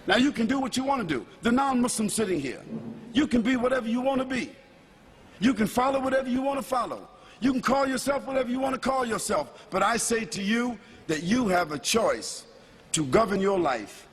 Now you can do what you want to do. The non-Muslim sitting here, you can be whatever you want to be. You can follow whatever you want to follow. You can call yourself whatever you want to call yourself. But I say to you that you have a choice to govern your life.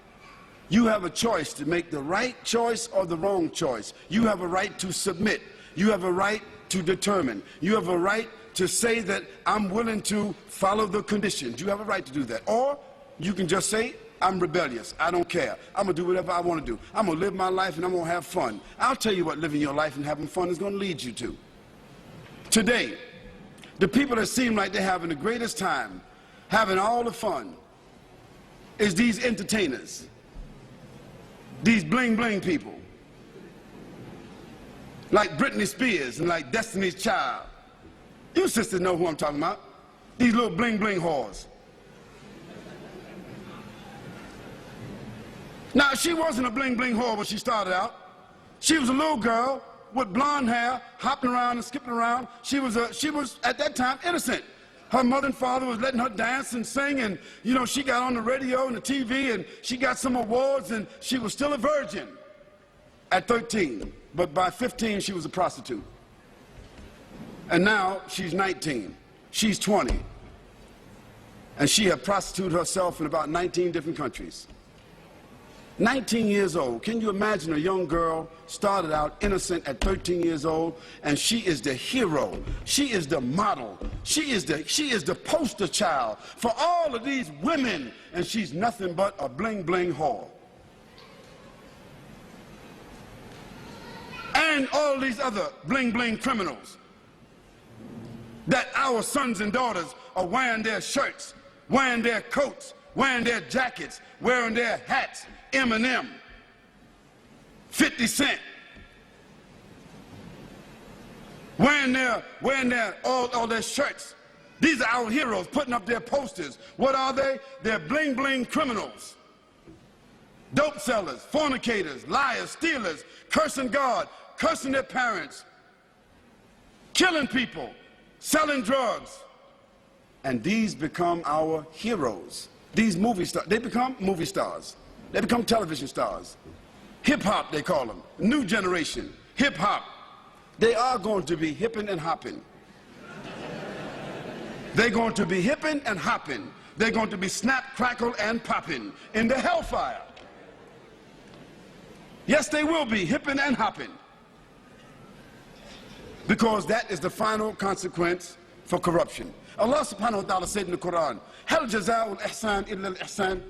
You have a choice to make the right choice or the wrong choice. You have a right to submit. You have a right to determine. You have a right to say that I'm willing to follow the conditions. You have a right to do that. Or you can just say, I'm rebellious. I don't care. I'm going to do whatever I want to do. I'm going to live my life and I'm going to have fun. I'll tell you what living your life and having fun is going to lead you to. Today, the people that seem like they're having the greatest time, having all the fun, is these entertainers, these bling bling people, like Britney Spears and like Destiny's Child. You sisters know who I'm talking about. These little bling bling whores. Now, she wasn't a bling bling whore when she started out. She was a little girl with blonde hair, hopping around and skipping around. She was at that time innocent. Her mother and father was letting her dance and sing, and you know, she got on the radio and the TV and she got some awards, and she was still a virgin at 13. But by 15 she was a prostitute. And now she's 19. She's 20. And she had prostituted herself in about 19 different countries. 19 years old. Can you imagine a young girl started out innocent at 13 years old, and she is the hero. She is the model. She is the poster child for all of these women, and she's nothing but a bling bling whore. And all these other bling bling criminals that our sons and daughters are wearing their shirts, wearing their coats, wearing their jackets, wearing their hats. Eminem, 50 Cent, wearing all their shirts. These are our heroes, putting up their posters. What are they? They're bling bling criminals, dope sellers, fornicators, liars, stealers, cursing God, cursing their parents, killing people, selling drugs. And these become our heroes. These movie stars, they become movie stars. They become television stars. Hip-hop, they call them. New generation. Hip-hop. They are going to be hipping and hopping. They're going to be hipping and hopping. They're going to be snap, crackle, and popping in the hellfire. Yes, they will be hipping and hopping. Because that is the final consequence for corruption. Allah subhanahu wa ta'ala said in the Quran, Hal jaza'ul ihsan illa al-ihsan.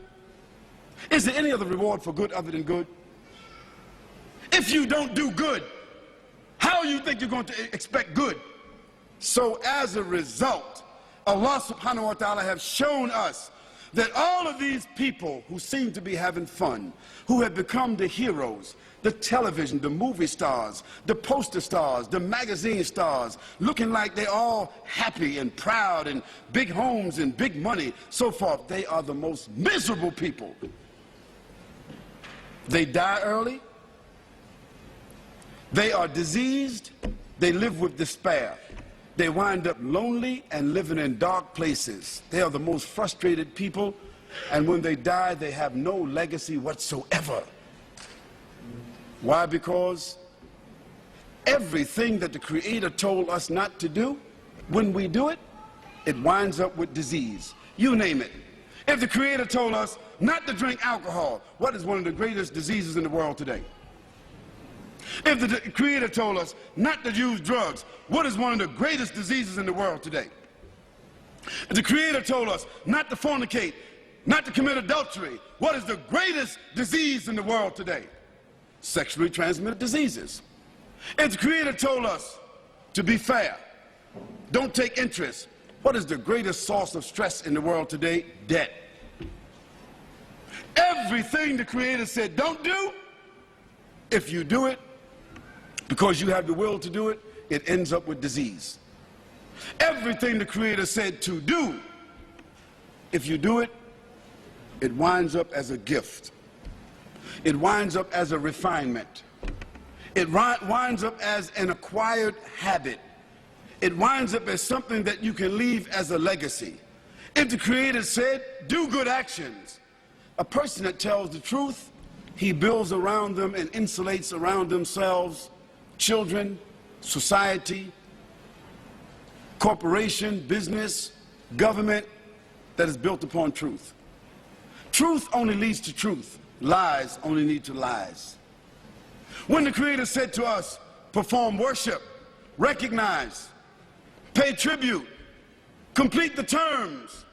Is there any other reward for good other than good? If you don't do good, how do you think you're going to expect good? So as a result, Allah subhanahu wa ta'ala have shown us that all of these people who seem to be having fun, who have become the heroes, the television, the movie stars, the poster stars, the magazine stars, looking like they're all happy and proud and big homes and big money, so forth, they are the most miserable people. They die early, they are diseased, they live with despair. They wind up lonely and living in dark places. They are the most frustrated people, and when they die, they have no legacy whatsoever. Why? Because everything that the Creator told us not to do, when we do it, it winds up with disease. You name it. If the Creator told us not to drink alcohol, what is one of the greatest diseases in the world today? If the Creator told us not to use drugs, what is one of the greatest diseases in the world today? If the Creator told us not to fornicate, not to commit adultery, what is the greatest disease in the world today? Sexually transmitted diseases. If the Creator told us to be fair, don't take interest, what is the greatest source of stress in the world today? Debt. Everything the Creator said don't do, if you do it, because you have the will to do it, it ends up with disease. Everything the Creator said to do, if you do it, it winds up as a gift. It winds up as a refinement. It winds up as an acquired habit. It winds up as something that you can leave as a legacy. If the Creator said, do good actions, a person that tells the truth He builds around them and insulates around themselves children, society, corporation, business, government that is built upon truth. Truth only leads to truth. Lies only lead to lies. When the Creator said to us, perform worship, recognize, pay tribute, complete the terms,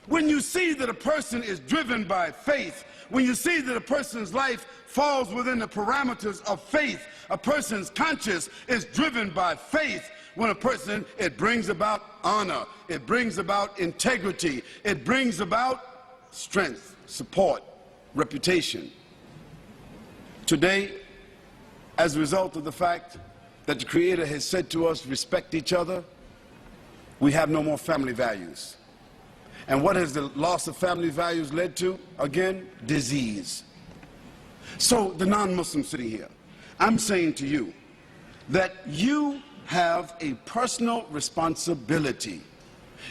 when you see that a person is driven by faith, when you see that a person's life falls within the parameters of faith, a person's conscience is driven by faith, when a person, it brings about honor, it brings about integrity, it brings about strength, support, reputation. Today, as a result of the fact that the Creator has said to us, respect each other, we have no more family values. And what has the loss of family values led to? Again, disease. So the non-Muslim sitting here, I'm saying to you that you have a personal responsibility.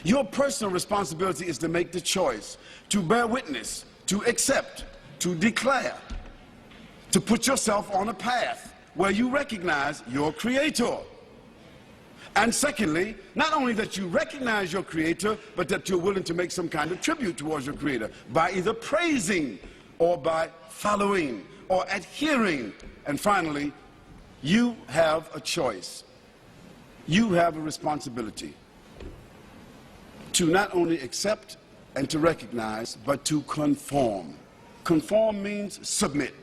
Your personal responsibility is to make the choice, to bear witness, to accept, to declare, to put yourself on a path where you recognize your Creator. And secondly, not only that you recognize your Creator, but that you're willing to make some kind of tribute towards your Creator by either praising or by following or adhering. And finally, you have a choice. You have a responsibility to not only accept and to recognize, but to conform. Conform means submit.